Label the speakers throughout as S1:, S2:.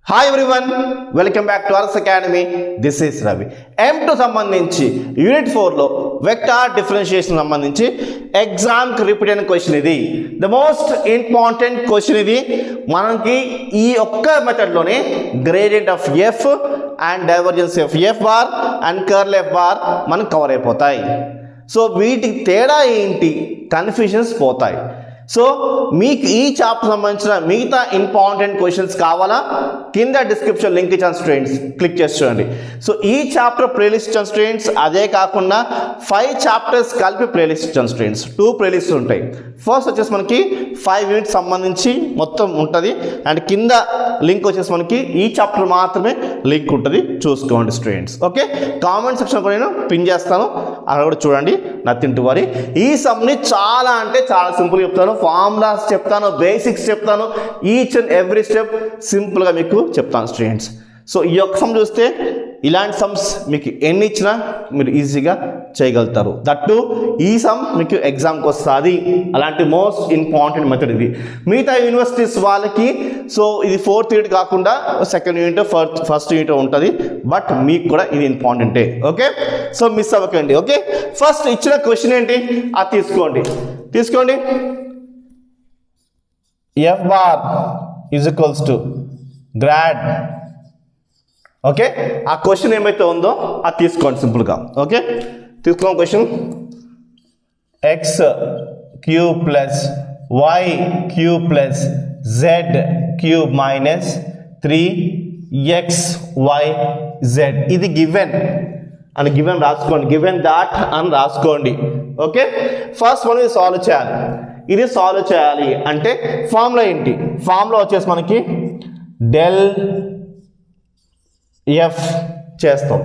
S1: Hi everyone, welcome back to ours academy. This is Ravi. M2 సంబంధించి unit 4లో vector differentiation సంబంధించి ఎగ్జామ్కి repeat అయిన question ఇది. ద మోస్ట్ ఇంపార్టెంట్ క్వశ్చన్ ఇది. మనకి ఈ ఒక్క మెథడ్లోనే gradient of F and divergence of F bar and curl F bar మనకు కవర్ అయిపోతాయి. సో వీటికి తేడా ఏంటి, కన్ఫ్యూజన్స్ పోతాయి. సో మీకు ఈ చాప్టర్ సంబంధించిన మిగతా ఇంపార్టెంట్ క్వశ్చన్స్ కావాలా, కింద డిస్క్రిప్షన్ లింక్ ఇచ్చాను స్టూడెంట్స్, క్లిక్ చేసి చూడండి. సో ఈ చాప్టర్ ప్లేలిస్ట్ ఇచ్చాను స్టూడెంట్స్. అదే కాకుండా 5 చాప్టర్స్ కలిపి ప్లేలిస్ట్ ఇచ్చాను స్టూడెంట్స్. 2 ప్లేలిస్ట్ ఉంటాయి. ఫస్ట్ వచ్చేసి మనకి 5 యూనిట్స్ సంబంధించి మొత్తం ఉంటుంది, అండ్ కింద లింక్ వచ్చేసి మనకి ఈ చాప్టర్ మాత్రమే లింక్ ఉంటుంది, చూసుకోండి స్టూడెంట్స్. ఓకే, కామెంట్ సెక్షన్ కూడా నేను పిన్ చేస్తాను, అక్కడ కూడా చూడండి. Nothing to worry. ఈ సమ్ని చాలా అంటే చాలా సింపుల్ చెప్తాను, ఫార్ములాస్ చెప్తాను, బేసిక్స్ చెప్తాను, ఈచ్ అండ్ ఎవ్రీ స్టెప్ సింపుల్గా మీకు చెప్తాను స్టూడెంట్స్. సో ఈ యొక్క సమ్ చూస్తే ఇలాంటి సమ్స్ మీకు ఎన్ని ఇచ్చినా మీరు ఈజీగా చేయగలుగుతారు. దట్టు ఈ సమ్ మీకు ఎగ్జామ్కి వస్తుంది. అలాంటి మోస్ట్ ఇంపార్టెంట్ మెథడ్ ఇది. మిగతా యూనివర్సిటీస్ వాళ్ళకి సో ఇది 4th యూనిట్ కాకుండా 2nd యూనిట్, ఫస్ట్ యూనిట్ ఉంటుంది, బట్ మీకు కూడా ఇది ఇంపార్టెంటే. ఓకే, సో మిస్ అవ్వకండి. ఓకే, ఫస్ట్ ఇచ్చిన క్వశ్చన్ ఏంటి అది తీసుకోండి. F bar is equals to grad. Okay, ఆ క్వశ్చన్ ఏమైతే ఉందో అది తీసుకోండి సింపుల్గా. ఓకే, తీసుకోండి question. X cube plus Y cube plus Z cube minus 3xyz ఇది గివెన్ అని రాసుకోండి, గివెన్ దాట్ అని రాసుకోండి. ఓకే, ఫస్ట్ మనం ఇది సాల్వ్ చేయాలి. ఇది సాల్వ్ చేయాలి అంటే ఫార్ములా ఏంటి? ఫార్ములా వచ్చేసి మనకి డెల్ ఎఫ్ చేస్తాం.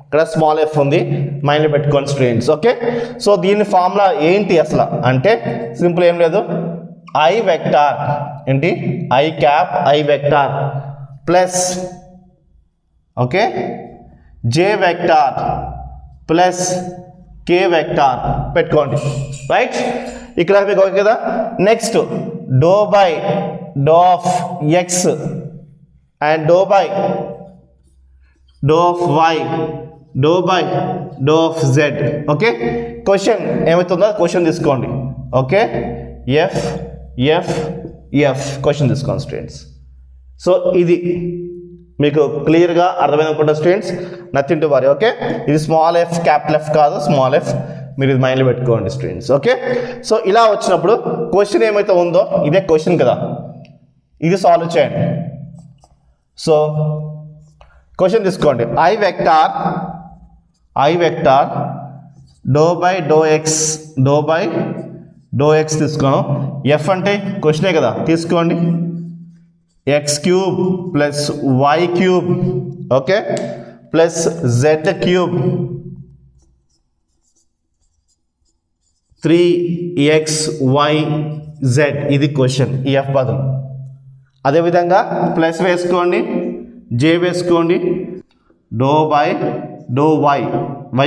S1: ఇక్కడ స్మాల్ ఎఫ్ ఉంది, మైండ్లో పెట్టుకోండి స్టూడెంట్స్. ఓకే, సో దీని ఫార్ములా ఏంటి అసలు అంటే సింపుల్, ఏం లేదు, ఐ వెక్టార్ ఏంటి, I cap I vector plus okay J vector plus K vector పెట్టుకోండి. రైట్, ఇక్కడ మీకు ఓకే కదా. Next do by do of X and do by do of Y do by do of Z. Okay, question ఏమవుతుందో question తీసుకోండి. Okay, F F F question తీసుకోండి students. So ఇది మీకు క్లియర్గా అర్థమైంది అనుకుంటా students, nothing to worry. Okay, ఇది small F capital F కాదు, స్మాల్ ఎఫ్, మీరు ఇది మైండ్లో పెట్టుకోండి స్టూడెంట్స్. ఓకే, సో ఇలా వచ్చినప్పుడు క్వశ్చన్ ఏమైతే ఉందో ఇదే క్వశ్చన్ కదా, ఇది సాల్వ్ చేయండి. సో క్వశ్చన్ తీసుకోండి. I vector do by do X తీసుకోను. ఎఫ్ అంటే క్వశ్చనే కదా, తీసుకోండి. X cube plus Y cube okay plus Z cube 3xyz ఇది క్వశ్చన్. ఈ ఎఫ్ బదులు అదేవిధంగా ప్లస్ వేసుకోండి, జే వేసుకోండి, డో బై డో వై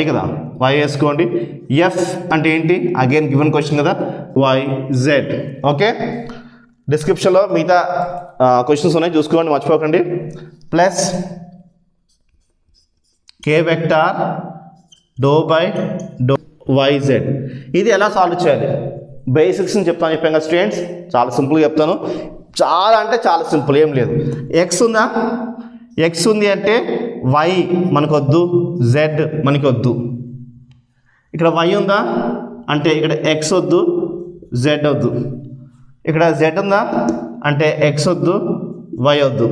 S1: కదా, వై వేసుకోండి. ఎఫ్ అంటే ఏంటి, అగైన్ గివెన్ క్వశ్చన్ కదా, yz. ఓకే, డిస్క్రిప్షన్లో మిగతా క్వశ్చన్స్ ఉన్నాయి, చూసుకోండి, మర్చిపోకండి. Plus K vector do by do yz. ఇది ఎలా సాల్వ్ చేయాలి, బేసిక్స్ని చెప్పాను కదా స్టూడెంట్స్, చాలా సింపుల్గా చెప్తాను. చాలా అంటే చాలా సింపుల్, ఏం లేదు. ఎక్స్ ఉందా, ఎక్స్ ఉంది అంటే వై మనకొద్దు, జెడ్ మనకొద్దు. ఇక్కడ వై ఉందా అంటే ఇక్కడ ఎక్స్ వద్దు, జెడ్ వద్దు. ఇక్కడ జెడ్ ఉందా అంటే ఎక్స్ వద్దు, వై వద్దు.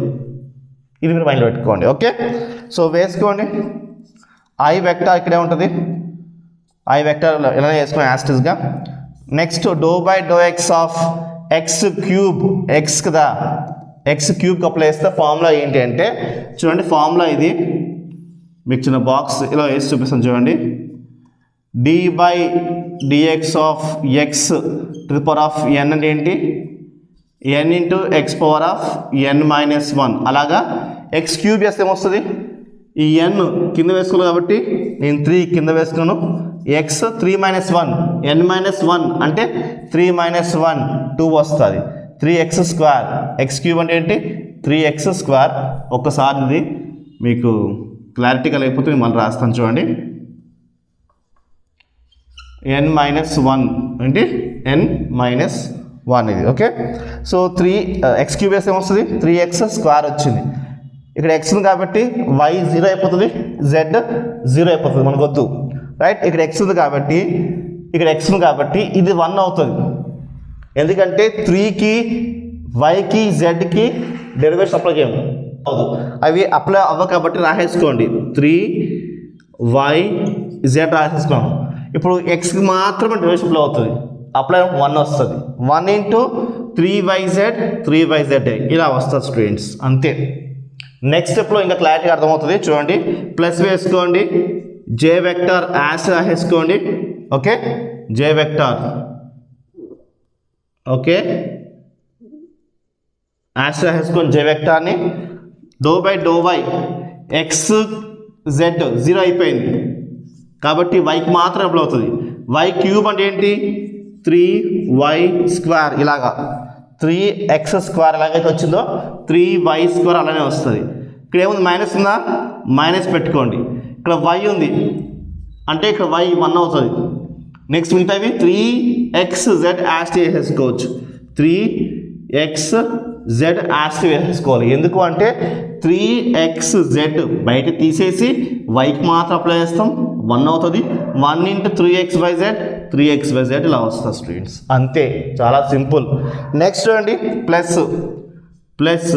S1: ఇది మీరు మైండ్లో పెట్టుకోండి. ఓకే, సో వేసుకోండి. ఐ వెక్టార్ ఇక్కడే ఉంటుంది, ఐ వెక్టార్ ఎలా వేసుకుని యాస్టిస్గా. Next do by do X of X cube, X కదా, ఎక్స్ క్యూబ్కి అప్లై చేస్తే ఫార్ములా ఏంటి అంటే చూడండి, ఫార్ములా ఇది మీకు చిన్న బాక్స్ ఇలా వేసి చూపిస్తాను చూడండి. D by DX of X to the power of N అంటే ఏంటి, N into X power of N minus 1. అలాగా ఎక్స్ క్యూబ్ చేస్తే ఏమొస్తుంది, ఈ ఎన్ కింద వేసుకోవాలి కాబట్టి నేను 3 కింద వేసుకున్నాను. ఎక్స్ 3 - 1 n - 1 అంటే 3 - 1 2 వస్తుంది. 3x² x³ అంటే ఏంటి 3x² ఒక్కసారి ఇది మీకు క్లారిటీగా లేకపోతే మళ్ళీ రాస్తాను చూడండి. n-1 ఏంటి n-1 ఇది. ఓకే, సో 3x³ వేస్తే ఏమొస్తుంది 3x² వచ్చింది. ఇక్కడ x ఉంది కాబట్టి y 0 అయిపోతుంది, z 0 అయిపోతుంది, మనకు వద్దు రైట్. ఇక్కడ x ఉంది కాబట్టి ఇది 1 అవుతుంది. ఎందుకంటే 3కి yకి zకి డెరివేషన్ అప్లై చేయము, అవి అప్లై అవ్వ కాబట్టి రాసేసుకోండి. 3yz రాసేసుకున్నాము. ఇప్పుడు xకి మాత్రమే డెరివేషన్ అప్లై అవుతుంది, అప్లై 1 వస్తుంది. 1 × 3yz ఇలా వస్తుంది స్టూడెంట్స్, అంతే. నెక్స్ట్ స్టెప్లో ఇంకా క్లారిటీగా అర్థమవుతుంది చూడండి. ప్లస్ వేసుకోండి, జే వెక్టర్ యాస్ రాసేసుకోండి. ఓకే, జే వెక్టర్ ఓకే యాస్ రాసేసుకోండి జే వెక్టార్ని. ∂y x z 0 అయిపోయింది కాబట్టి yకి మాత్రం అప్లై అవుతుంది. y³ అంటే ఏంటి 3y² ఇలాగా 3x² ఎలాగైతే వచ్చిందో 3y² అలానే వస్తుంది. ఇక్కడ ఏముంది మైనస్ ఉందా, మైనస్ పెట్టుకోండి. ఇక్కడ y ఉంది అంటే ఇక్కడ y 1 అవుతుంది. నెక్స్ట్ మిగతావి 3xz యాస్ట్ వేసేసుకోవచ్చు, 3xz యాస్ట్ వేసేసుకోవాలి. ఎందుకు అంటే 3xz బయట తీసేసి yకి మాత్రం అప్లై చేస్తాం, 1 అవుతుంది. 1 × 3xyz ఇలా వస్తుంది స్టూడెంట్స్, అంతే, చాలా సింపుల్. నెక్స్ట్ చూడండి, plus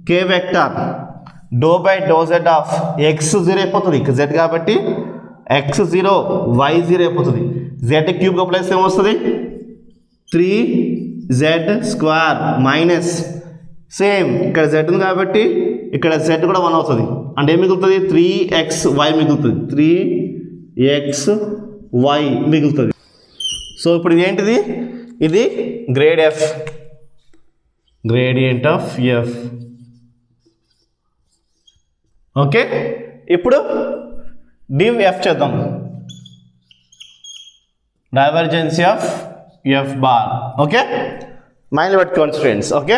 S1: k vector ∂z of x 0 అయిపోతుంది, z కాబట్టి x 0 y 0 అయిపోతుంది. z³ అప్లై చేస్తే ఏమొస్తుంది 3z² మైనస్ సేమ్ ఇక్కడ z ఉంది కాబట్టి ఇక్కడ z కూడా 1 అవుతుంది. అంటే ఏం మిగులుతుంది 3xy మిగులుతుంది, 3xy మిగులుతుంది. సో ఇప్పుడు ఇది ఏంటిది, ఇది గ్రేడియంట్ ఆఫ్ f. ఓకే, ఇప్పుడు div f చేద్దాం, డైవర్జెన్సీ ఆఫ్ f బార్. ఓకే, మైండ్లో పెట్టుకోండి స్టూడెంట్స్. ఓకే,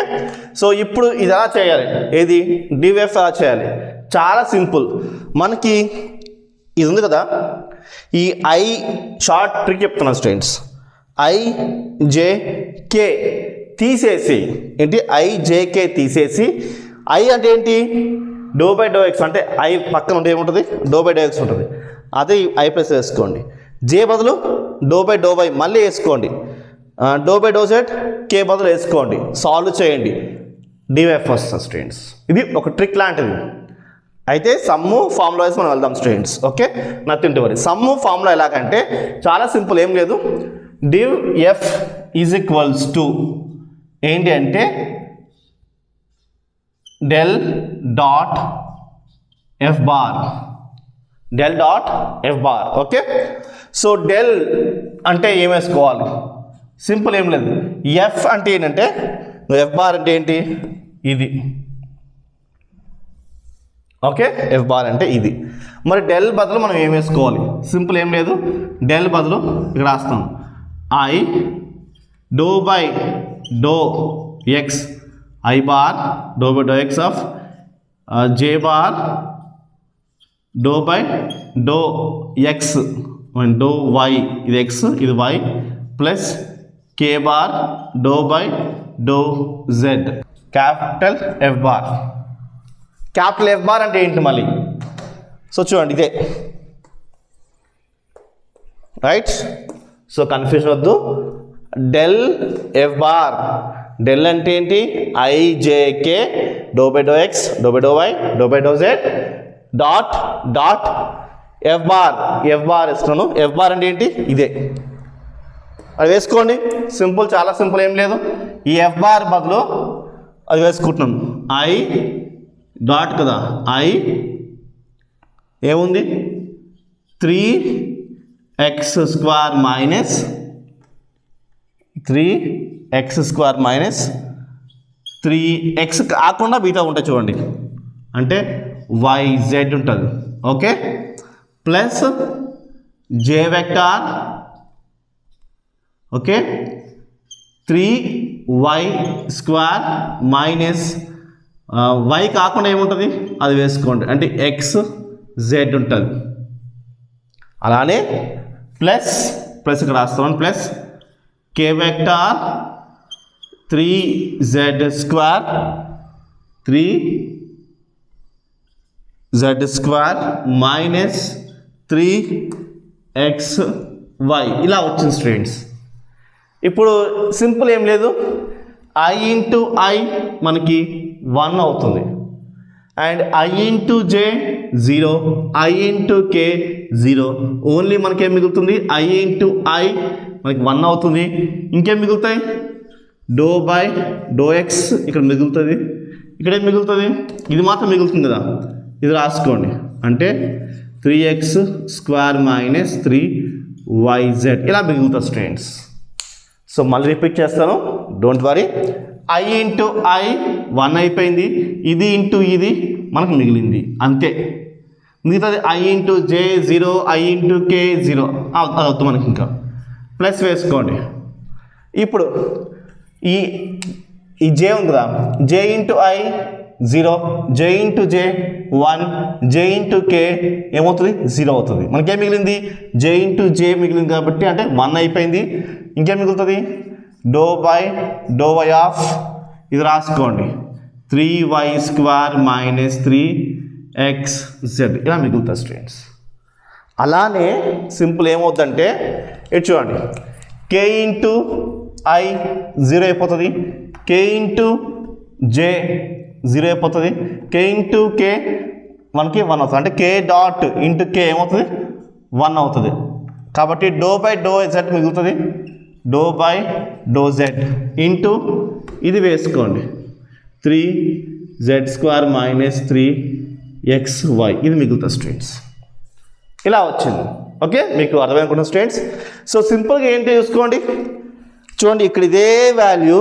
S1: సో ఇప్పుడు ఇది ఎలా చేయాలి, ఏది div f ఎలా చేయాలి, చాలా సింపుల్. మనకి ఇది ఉంది కదా, ఈ i షార్ట్ ట్రిక్ చెప్తున్నాను స్టూడెంట్స్. ijk తీసేసి ఏంటి ijk తీసేసి i అంటే ఏంటి ∂x అంటే i పక్కన ఉంటే ఏముంటుంది ∂x ఉంటుంది, అదే i ప్లస్ వేసుకోండి. j బదులు ∂y మళ్ళీ వేసుకోండి, ∂z k బదులు వేసుకోండి, సాల్వ్ చేయండి, df వస్తుంది స్టూడెంట్స్. ఇది ఒక ట్రిక్ లాంటిది. అయితే సమ్ము ఫార్ములా వేసి మనం వెళ్దాం students. Okay, nothing to worry. సమ్ము ఫార్ములా ఎలాగంటే చాలా సింపుల్, ఏం లేదు. div f is equals to ఏంటి అంటే del dot f bar. Okay, so del అంటే ఏం వేసుకోవాలి, సింపుల్, ఏం లేదు. f అంటే ఏంటంటే f బార్ అంటే ఏంటి ఇది. ఓకే, f బార్ అంటే ఇది. మరి డెల్ బదులు మనం ఏం వేసుకోవాలి, సింపుల్, ఏం లేదు. డెల్ బదులు ఇక్కడ రాస్తాం i ∂x i bar ∂x of j bar ∂x ∂y ఇది x ఇది y plus k bar ∂z capital f bar. Capital f bar అంటే ఏంటి మళ్ళీ, సో చూడండి ఇదే రైట్. సో కన్ఫ్యూజన్ వద్దు, డెల్ f బార్, డెల్ అంటే ఏంటి ijk ∂x ∂y ∂z dot f bar ఇస్తున్నాను. f బార్ అంటే ఏంటి ఇదే, అది వేసుకోండి, సింపుల్, చాలా సింపుల్, ఏం లేదు. ఈ f బార్ బదులు అది వేసుకుంటున్నాను, i డాట్ కదా, i ఏముంది 3x² మైనస్ 3x కాకుండా బీటా ఉంటాయి చూడండి, అంటే yz ఉంటుంది. Okay, plus j vector. Okay, 3y² minus Y కాకుండా ఏముంటుంది అది వేసుకోండి, అంటే ఎక్స్ జెడ్ ఉంటుంది. అలానే ప్లస్ ప్లస్ ఇక్కడ రాస్తాను, plus K vector 3z square 3z square minus 3xy ఇలా వచ్చింది స్టూడెంట్స్. ఇప్పుడు సింపుల్ ఏం లేదు, i ఇంటూ i మనకి 1 అవుతుంది, and i into j 0, i into k 0. Only మనకేం మిగులుతుంది, i ఇంటూ i మనకి 1 అవుతుంది. ఇంకేం మిగులుతాయి, డో బై డో ఎక్స్ ఇక్కడ మిగులుతుంది, ఇక్కడేం మిగులుతుంది, ఇది మాత్రం మిగులుతుంది కదా, ఇది రాసుకోండి, అంటే 3x స్క్వేర్ మైనస్ 3yz ఇలా మిగులుతుంది స్టూడెంట్స్. సో మళ్ళీ రిపీట్ చేస్తాను, don't worry. i into i 1 అయిపోయింది, ఇది ఇంటూ ఇది మనకు మిగిలింది అంతే. మిగతాది i into j 0, i into k 0 అది అవుతుంది మనకి. ఇంకా ప్లస్ వేసుకోండి. ఇప్పుడు ఈ j ఉంది కదా, j into i 0, j into j 1, j into k ఏమవుతుంది 0 అవుతుంది. మనకేం మిగిలింది, j ఇంటూ j మిగిలింది కాబట్టి అంటే 1 అయిపోయింది. ఇంకేం మిగులుతుంది, do by do why of ఇది రాసుకోండి, 3y స్క్వేర్ మైనస్ 3xz ఇలా మిగులుతుంది స్టూడెంట్స్. అలానే సింపుల్ ఏమవుతుందంటే ఇటు చూడండి, k ఇంటూ i 0 అయిపోతుంది, k ఇంటూ j 0 అయిపోతుంది, k ఇంటూ k మనకి 1 అవుతుంది, అంటే k డాట్ ఇంటూ k ఏమవుతుంది 1 అవుతుంది. కాబట్టి డో బై డో z మిగులుతుంది, do by do z into ఇది వేసుకోండి, 3z స్క్వేర్ మైనస్ 3xy ఇది మిగులుతుంది స్టూడెంట్స్. ఇలా వచ్చింది. ఓకే, మీకు అర్థమనుకుంటున్న స్టూడెంట్స్. సో సింపుల్గా ఏంటి చూసుకోండి, చూడండి ఇక్కడ ఇదే వాల్యూ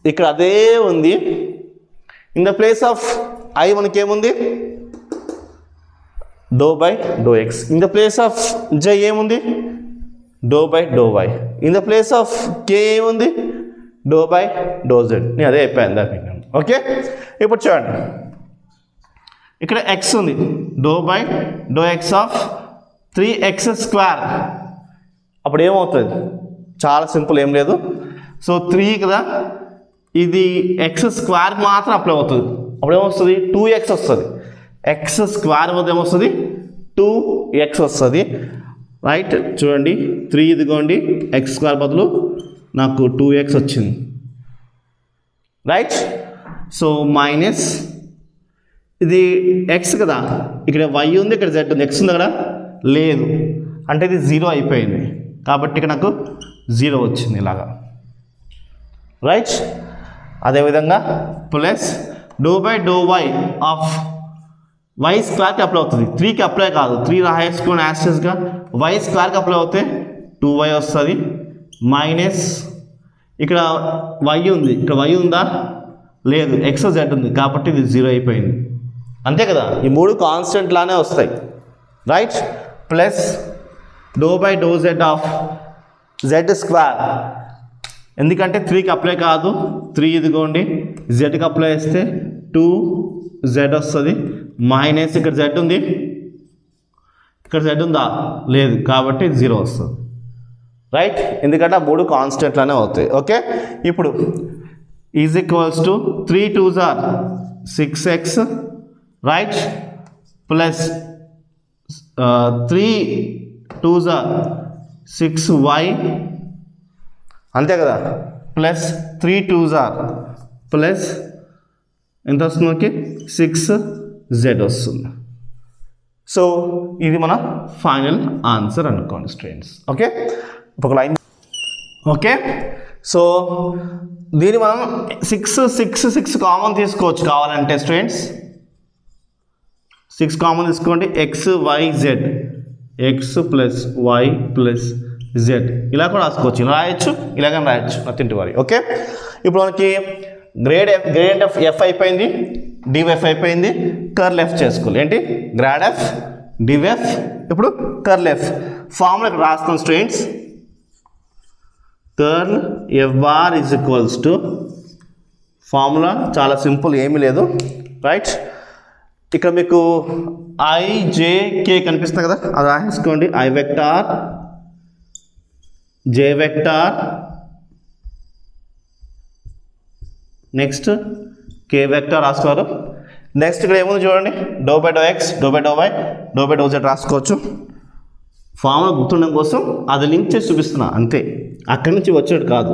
S1: ఇక్కడ అదే ఉంది. In the place of i మనకేముంది, do by do X. In the place of j ఏముంది, do by do Y. In the place of k ఏముంది, డో బై డో జెడ్. నేను అదే చెప్పాను దాన్ని. ఓకే, ఇప్పుడు చూడండి ఇక్కడ x ఉంది, do by do X of 3x square. అప్పుడు ఏమవుతుంది, చాలా సింపుల్, ఏం లేదు. సో 3 కదా, ఇది ఎక్స్ స్క్వేర్ మాత్రం అప్లై అవుతుంది. అప్పుడు ఏమొస్తుంది, 2x వస్తుంది. ఎక్స్ స్క్వేర్ వద్ద ఏమొస్తుంది, 2x వస్తుంది. రైట్, చూడండి 3 ఇదిగోండి, ఎక్స్ స్క్వేర్ బదులు నాకు 2x వచ్చింది. రైట్, సో మైనస్ ఇది ఎక్స్ కదా, ఇక్కడ y ఉంది, ఇక్కడ z ఉంది, x ఉంది అక్కడ లేదు, అంటే ఇది 0 అయిపోయింది. కాబట్టి ఇక్కడ నాకు 0 వచ్చింది ఇలాగా. రైట్, అదేవిధంగా plus do by do why of Y స్క్వేర్కి అప్లై అవుతుంది, 3కి అప్లై కాదు, 3 రాసేసుకొని యాస్టెస్గా వై స్క్వేర్కి అప్లై అవుతే 2y వస్తుంది. మైనస్ ఇక్కడ y ఉంది, ఇక్కడ y ఉందా లేదు, ఎక్స్ జెడ్ ఉంది కాబట్టి ఇది 0 అయిపోయింది. అంతే కదా, ఈ 3 కాన్స్టెంట్ లానే వస్తాయి. Right, plus do by do Z of Z square, ఎందుకంటే 3కి అప్లై కాదు, 3 ఇదిగోండి, జెడ్కి అప్లై చేస్తే 2z వస్తుంది. మైనస్ ఇక్కడ z ఉంది, ఇక్కడ z ఉందా లేదు, కాబట్టి 0 వస్తుంది. రైట్, ఎందుకంటే ఆ 3 కాన్స్టెంట్లోనే అవుతాయి. ఓకే, ఇప్పుడు is equals to 3 2s are 6x, right, plus 3 2s are 6y, అంతే కదా, ప్లస్ 3 2s are ప్లస్ ఎంత వస్తుంది మనకి 6z వస్తుంది. సో ఇది మన ఫైనల్ ఆన్సర్ అనుకోండి స్టూడెంట్స్. ఓకే, ఒక లైన్. ఓకే, సో దీన్ని మనం 6 కామన్ తీసుకోవచ్చు కావాలంటే స్టూడెంట్స్. 6 కామన్ తీసుకోండి, X Y Z, X plus Y plus Z ఇలా కూడా రాసుకోవచ్చు, ఇలా రాయొచ్చు, ఇలాగని రాయొచ్చు, నథింగ్ టు వరీ. ఓకే, ఇప్పుడు మనకి గ్రేడియంట్ ఆఫ్ ఎఫ్ అయిపోయింది, డిఎఫ్ అయిపోయింది, కర్ల్ ఎఫ్ చేసుకోవాలి. ఏంటి, గ్రాడ్ ఎఫ్ డిఎఫ్, ఇప్పుడు కర్ల్ ఎఫ్ ఫార్ములా ఇక్కడ రాస్తాం students. Curl F bar is equals to formula చాలా సింపుల్, ఏమీ లేదు, రైట్. ఇక్కడ మీకు ఐజేకే కనిపిస్తుంది కదా, అది రాసేసుకోండి. I vector, J vector, next K vector రాసుకోరు. నెక్స్ట్ ఇక్కడ ఏముంది చూడండి, do by do X, do by do Y, do by do Z రాసుకోవచ్చు. ఫార్ములా గుర్తుండడం కోసం అది లింక్ చేసి చూపిస్తున్నా అంతే, అక్కడి నుంచి వచ్చేది కాదు.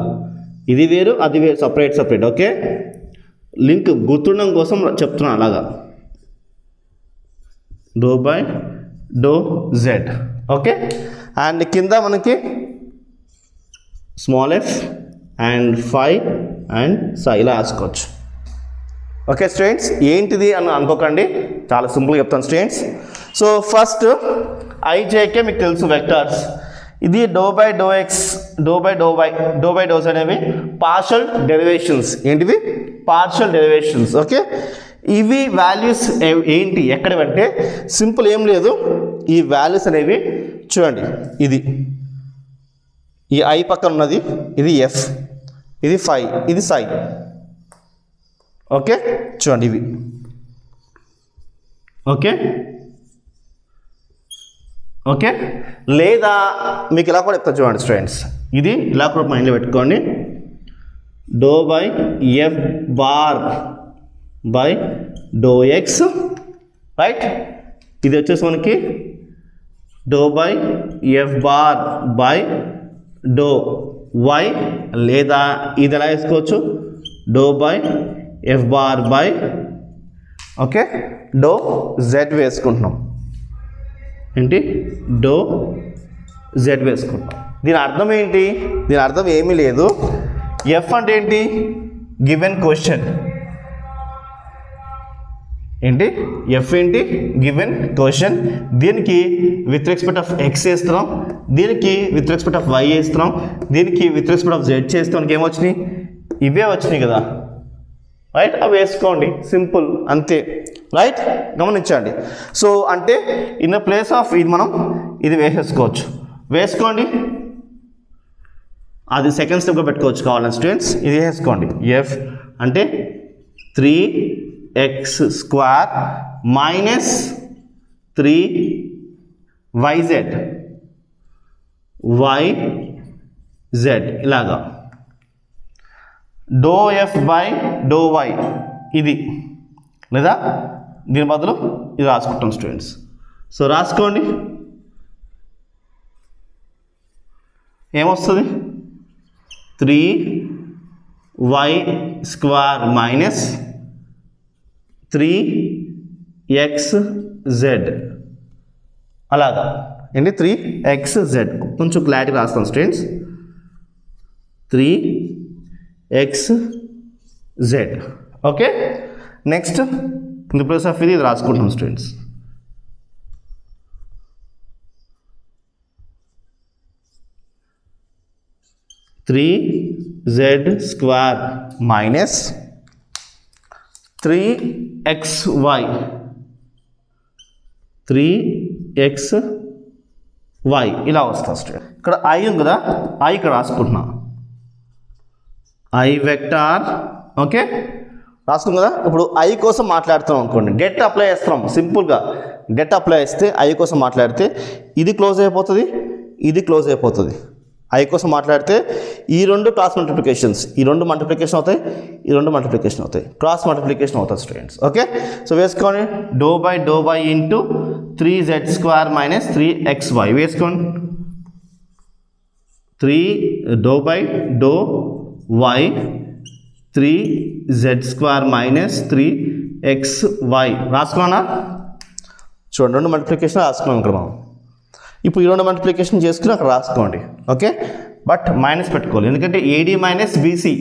S1: ఇది వేరు అది వేరు, సపరేట్. ఓకే, లింక్ గుర్తుండడం కోసం చెప్తున్నా అలాగా. Do by do Z. Okay, and కింద మనకి small F and phi and psi ఇలా రాసుకోవచ్చు. ఓకే స్టూడెంట్స్, ఏంటిది అని అనుకోకండి, చాలా సింపుల్గా చెప్తాను స్టూడెంట్స్. సో ఫస్ట్ ఐజేకే మీకు తెలుసు వెక్టార్స్. ఇది do by do X, do by do Y, do by do Z అనేవి పార్షల్ డెరివేషన్స్. ఏంటివి? Partial derivations. ఓకే, ఇవి వాల్యూస్ ఏంటి ఎక్కడవంటే సింపుల్, ఏం లేదు. ఈ వాల్యూస్ అనేవి చూడండి, ఇది ఈ ఐ పక్కన ఉన్నది, ఇది ఎఫ్, ఇది ఫై, ఇది సై. ఓకే, చూడండి ఇవి. ఓకే ఓకే, లేదా మీకు ఇలా కూడా చెప్తాను చూడండి స్టూడెంట్స్, ఇది ఇలా కూడా మైండ్లో పెట్టుకోండి. Do by F bar by do X, right. ఇది వచ్చేసి మనకి do by F bar by do Y, లేదా ఇది ఎలా వేసుకోవచ్చు, do by F bar by okay do Z వేసుకుంటున్నాం. ఏంటి? డో జెడ్ వేసుకుంటాం. దీని అర్థం ఏంటి? దీని అర్థం ఏమీ లేదు. ఎఫ్ అంటే ఏంటి? Given question. ఏంటి ఎఫ్ ఏంటి? Given question. దీనికి విత్ రెస్పెక్ట్ ఆఫ్ ఎక్స్ వేస్తున్నాం, దీనికి విత్ రెస్పెక్ట్ ఆఫ్ వై వేస్తున్నాం, దీనికి విత్ రెస్పెక్ట్ ఆఫ్ జెడ్ చేస్తాం. ఏమొచ్చినాయి? ఇవే వచ్చినాయి కదా, రైట్. అవి వేసుకోండి, సింపుల్, అంతే, రైట్. గమనించండి. సో అంటే ఇన్ ద ప్లేస్ ఆఫ్ ఇది మనం ఇది వేసేసుకోవచ్చు, వేసుకోండి. అది సెకండ్ స్టెప్గా పెట్టుకోవచ్చు కావాలని స్టూడెంట్స్. ఇది వేసుకోండి. ఎఫ్ అంటే 3x² మైనస్ 3yz ఇలాగా. Do F by do Y ఇది, లేదా దీని బదులు ఇది రాసుకుంటాం స్టూడెంట్స్. సో రాసుకోండి. ఏమొస్తుంది? 3y² మైనస్ 3xz అలాగా. ఏంటి? 3xz. కొంచెం క్లారిటీ రాస్తాం students. 3xz. Okay, next in the place of ఇది రాసుకుంటాం students. 3z² minus 3xy 3xy ఇలా వస్తుంది స్టూడెంట్. ఇక్కడ ఐ ఉంది కదా, ఐ ఇక్కడ రాసుకుంటున్నా. I vector. ఓకే, రాసుకున్నాం కదా. ఇప్పుడు ఐ కోసం మాట్లాడుతున్నాం అనుకోండి, గెట్ అప్లై చేస్తున్నాం. సింపుల్గా గెట్ అప్లై చేస్తే ఐ కోసం మాట్లాడితే ఇది క్లోజ్ అయిపోతుంది, ఇది క్లోజ్ అయిపోతుంది. ఐ కోసం మాట్లాడితే ఈ రెండు క్రాస్ మల్టిప్లికేషన్స్, ఈ రెండు మల్టిప్లికేషన్ అవుతాయి, ఈ రెండు మల్టిప్లికేషన్ అవుతాయి, క్రాస్ మల్టిప్లికేషన్ అవుతుంది స్టూడెంట్స్. ఓకే, సో వేసుకోండి. Do by do Y into 3z² minus 3xy వేసుకోండి. 3 do by do Y 3z² minus 3xy రాసుకున్నా. చూడండి, రెండు మల్టిప్లికేషన్ రాసుకున్నాం ఇక్కడ మనం. ఇప్పుడు ఈ రెండు మల్టిప్లికేషన్ చేసుకుని అక్కడ రాసుకోండి. ఓకే, బట్ మైనస్ పెట్టుకోవాలి, ఎందుకంటే ఏడి మైనస్ బీసీ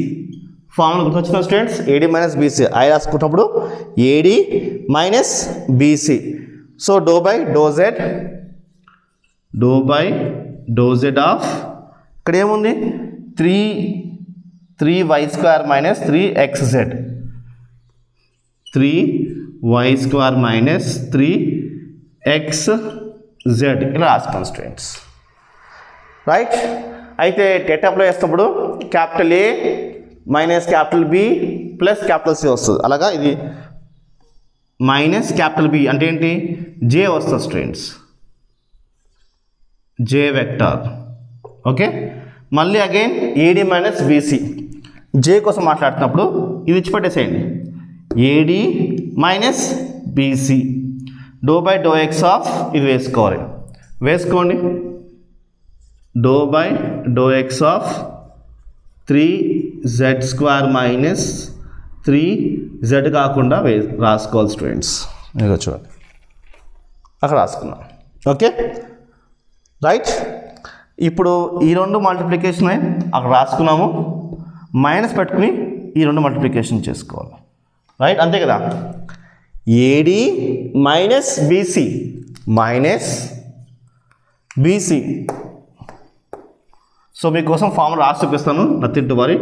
S1: ఫార్ములా గుర్తొచ్చిన students. AD minus BC I రాసుకున్నప్పుడు AD minus BC. So do by do Z of ఇక్కడ ఏముంది? 3y² minus 3xz 3y² minus 3xz ఇలా రాసుకోండి స్టూడెంట్స్, రైట్. అయితే డేటా అప్లై చేసినప్పుడు capital A minus capital B plus capital C వస్తుంది. అలాగా ఇది మైనస్ క్యాపిటల్ బి అంటే ఏంటి, జే వస్తుంది స్టూడెంట్స్, జే వెక్టార్. ఓకే, మళ్ళీ again AD minus BC, J కోసం మాట్లాడుతున్నప్పుడు ఇది ఇచ్చి పెట్టేసేయండి, AD minus BC do by do X of ఇది వేసుకోండి, do by do X of 3z² minus 3z కాకుండా రాసుకోవాలి స్టూడెంట్స్. ఇదిగో చూడండి అక్కడ రాసుకున్నాం. ఓకే రైట్, ఇప్పుడు ఈ రెండు మల్టిప్లికేషన్ అక్కడ రాసుకున్నాము, మైనస్ పెట్టుకుని ఈ రెండు మల్టిప్లికేషన్ చేసుకోవాలి. రైట్, అంతే కదా. ఏడి మైనస్ బీసీ సో మీకోసం ఫార్ములా రాసి చూపిస్తాను, nothing to worry.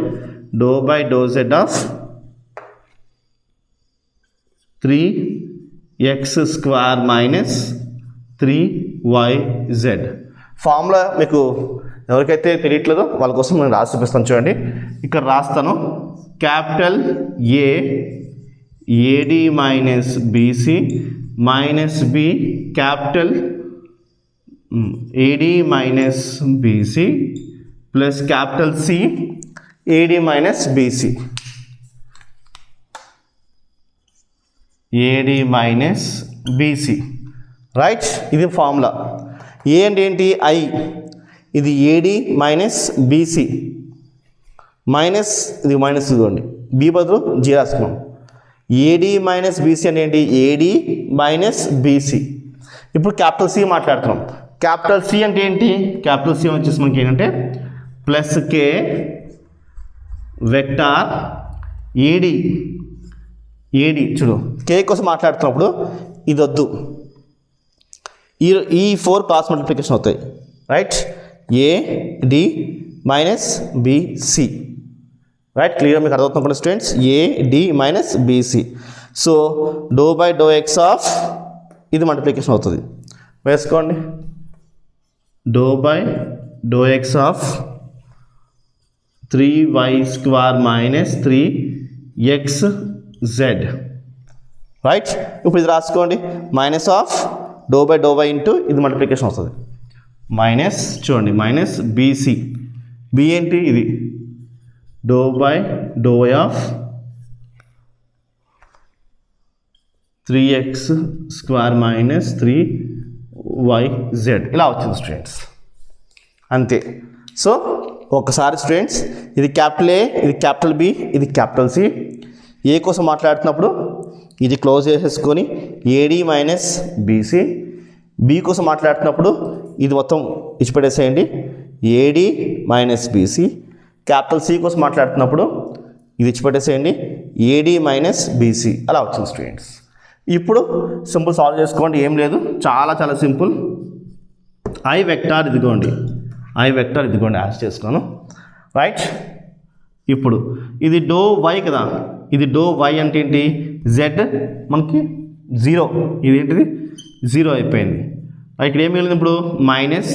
S1: Do by do Z of 3x² minus 3yz. Formula మీకు ఎవరికైతే తెలియట్లేదో వాళ్ళ కోసం నేను రాసి చూపిస్తాను. చూడండి ఇక్కడ రాస్తాను, capital A A D minus B C minus B capital A D minus B C plus capital C A D minus B C, A D minus B C. Right, ఇది ఫార్ములా. ఏ అంటే ఏంటి, ఐ, ఇది ఏడి మైనస్ బీసీ మైనస్ ఇది మైనస్ ఇదిగోండి, బి బదులు జీ రాసుకున్నాం. ఏడి మైనస్ బీసీ అంటే ఏంటి, ఏడి మైనస్ బీసీ. ఇప్పుడు క్యాపిటల్ సి మాట్లాడుతున్నాం. క్యాపిటల్ సి అంటే ఏంటి, క్యాపిటల్ సి వచ్చేసి మనకి ఏంటంటే ప్లస్ కే వెక్టార్ ఏడి చూడు, కే కోసం మాట్లాడుతున్నప్పుడు ఇది వద్దు, ఈ 4 క్రాస్ మల్టిప్లికేషన్ అవుతాయి. Right, A D minus B C. Right, clear మీకు అర్థమవుతుంది students, AD minus BC. So do by do X of ఇది మల్టిప్లికేషన్ అవుతుంది, వేసుకోండి, do by do X of 3y² minus 3xz. Right, ఇప్పుడు ఇది రాసుకోండి, minus of doe by doe by into ఇది multiplication వస్తుంది, మైనస్ చూడండి మైనస్ బీసీ, బి ఏంటి ఇది, do by do why of 3x² minus 3yz. ఇలా వచ్చింది స్టూడెంట్స్, అంతే. సో ఒకసారి స్టూడెంట్స్, ఇది క్యాపిటల్ ఏ, ఇది క్యాపిటల్ బి, ఇది క్యాపిటల్ సి. ఏ కోసం మాట్లాడుతున్నప్పుడు ఇది క్లోజ్ చేసేసుకొని ఏడి మైనస్ బీసీ, బి కోసం మాట్లాడుతున్నప్పుడు ఇది మొత్తం ఇచ్చిపెట్టేసేయండి, AD minus BC. Capital C కోసం మాట్లాడుతున్నప్పుడు ఇది ఇచ్చిపెట్టేసేయండి, ఏడి మైనస్ బీసీ. అలా వచ్చింది స్టూడెంట్స్. ఇప్పుడు సింపుల్ సాల్వ్ చేసుకోండి, ఏం లేదు, చాలా చాలా సింపుల్. ఐ వెక్టార్ ఇదిగోండి యాడ్ చేసుకున్నాను. రైట్, ఇప్పుడు ఇది డో వై కదా, ఇది డో వై అంటే ఏంటి, జెడ్ మనకి 0, ఇది ఏంటిది 0 అయిపోయింది. ఇక్కడ ఏం మిగిలింది ఇప్పుడు, మైనస్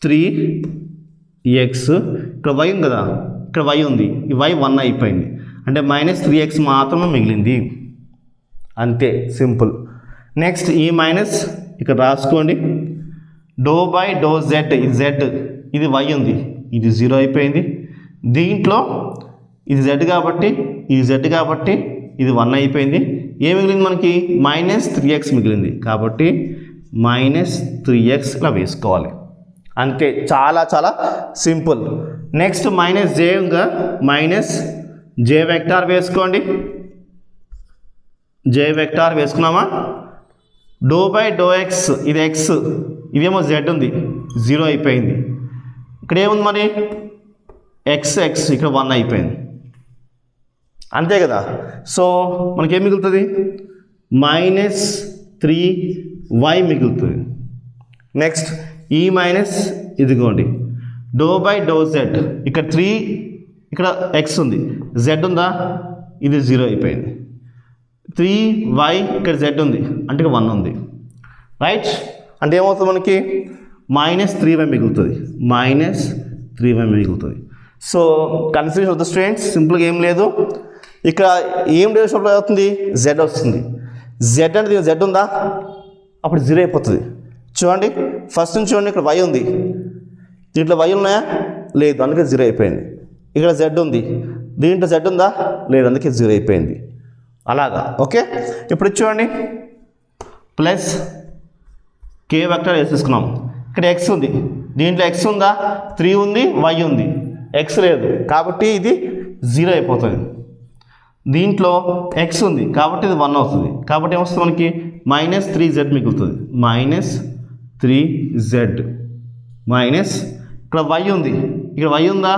S1: 3x, ఇక్కడ వై ఉంది కదా, ఇక్కడ వై ఉంది, ఈ వై 1 అయిపోయింది, అంటే మైనస్ 3x మాత్రమే మిగిలింది, అంతే, సింపుల్. నెక్స్ట్ ఈ మైనస్ ఇక్కడ రాసుకోండి, డో బై డో జెడ్, ఇది జెడ్, ఇది వై ఉంది, ఇది 0 అయిపోయింది. దీంట్లో ఇది జెడ్ కాబట్టి ఇది 1 అయిపోయింది. ఏం మిగిలింది మనకి, మైనస్ 3x మిగిలింది, కాబట్టి మైనస్ 3x ఇలా వేసుకోవాలి, అంతే, చాలా చాలా సింపుల్. నెక్స్ట్ మైనస్ జే ఇంకా మైనస్ జే వెక్టార్ వేసుకోండి, జే వెక్టార్ వేసుకున్నామా. డో బై డో ఎక్స్, ఇది ఎక్స్, ఇదేమో జెడ్ ఉంది, 0 అయిపోయింది. ఇక్కడ ఏముంది మరి, ఎక్స్ ఇక్కడ 1 అయిపోయింది, అంతే కదా. సో మనకేం మిగులుతుంది, మైనస్ 3y మిగులుతుంది. నెక్స్ట్ ఈ మైనస్ ఇదిగోండి, డో బై డో జెడ్, ఇక్కడ 3, ఇక్కడ ఎక్స్ ఉంది, జెడ్ ఉందా, ఇది 0 అయిపోయింది. 3y ఇక్కడ జెడ్ ఉంది, అంటే 1 ఉంది. రైట్, అంటే ఏమవుతుంది మనకి, మైనస్ 3y మిగులుతుంది, సో కన్ఫ్యూజన్ వద్దు స్టూడెంట్స్, సింపుల్గా ఏం లేదు. ఇక్కడ ఏం డెరివేషన్ అవుతుంది, జెడ్ వస్తుంది. జెడ్ అంటే జెడ్ ఉందా, అప్పుడు 0 అయిపోతుంది. చూడండి ఫస్ట్ నుంచి చూడండి, ఇక్కడ వై ఉంది, దీంట్లో వై ఉన్నాయా, లేదు, అందుకే 0 అయిపోయింది. ఇక్కడ జెడ్ ఉంది, దీంట్లో జెడ్ ఉందా, లేదు, అందుకే 0 అయిపోయింది. అలాగా ఓకే. ఇప్పుడు చూడండి ప్లస్ కే వెక్టర్ వేసేసుకున్నాం. ఇక్కడ ఎక్స్ ఉంది, దీంట్లో ఎక్స్ ఉందా, 3 ఉంది, వై ఉంది, ఎక్స్ లేదు కాబట్టి ఇది 0 అయిపోతుంది. దీంట్లో ఎక్స్ ఉంది కాబట్టి ఇది 1 అవుతుంది. కాబట్టి ఏమొస్తుంది మనకి -3z మిగులుతుంది. -3z మైనస్ ఇక్కడ వై ఉంది, ఇక్కడ వై ఉందా,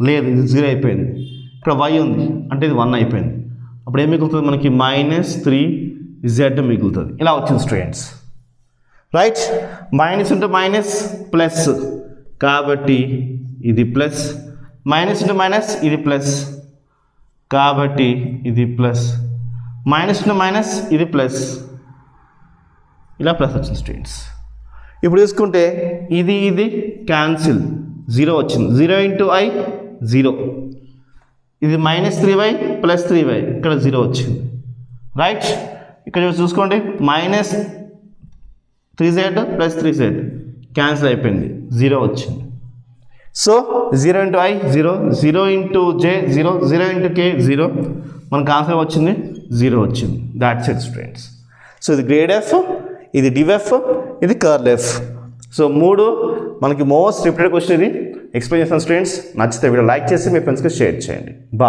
S1: లేదు, ఇది 0 అయిపోయింది. ఇక్కడ వై ఉంది అంటే ఇది 1 అయిపోయింది. అప్పుడు ఏం మిగులుతుంది మనకి -3z మిగులుతుంది. ఇలా వచ్చింది students, right. Minus into minus plus కాబట్టి ఇది ప్లస్, మైనస్ ఇంటూ మైనస్ ఇది ప్లస్ కాబట్టి ఇది ప్లస్, మైనస్ ఇంటూ మైనస్ ఇది ప్లస్, ఇలా ప్లస్ వచ్చింది స్టూడెంట్స్. ఇప్పుడు చూసుకుంటే ఇది ఇది క్యాన్సిల్, 0 వచ్చింది. 0 ఇంటూ ఐ 0, ఇది -3y ప్లస్ 3y, ఇక్కడ 0 వచ్చింది, రైట్. ఇక్కడ చూసుకోండి -3z ప్లస్ 3z క్యాన్సిల్ అయిపోయింది, 0 వచ్చింది. So 0 into I 0, 0 into J 0, 0 into K 0, మనకు ఆన్సర్ వచ్చింది 0 వచ్చింది. That's it students. సో ఇది గ్రేడ్ ఎఫ్, ఇది డివెఫ్, ఇది కర్ల్ ఎఫ్. సో 3 మనకి మోస్ట్ రిపీటెడ్ క్వశ్చన్ ఇది. ఎక్స్ప్లెయిన్ చేస్తాను స్టూడెంట్స్. నచ్చితే వీడియో లైక్ చేసి మీ ఫ్రెండ్స్కి షేర్ చేయండి. బాయ్.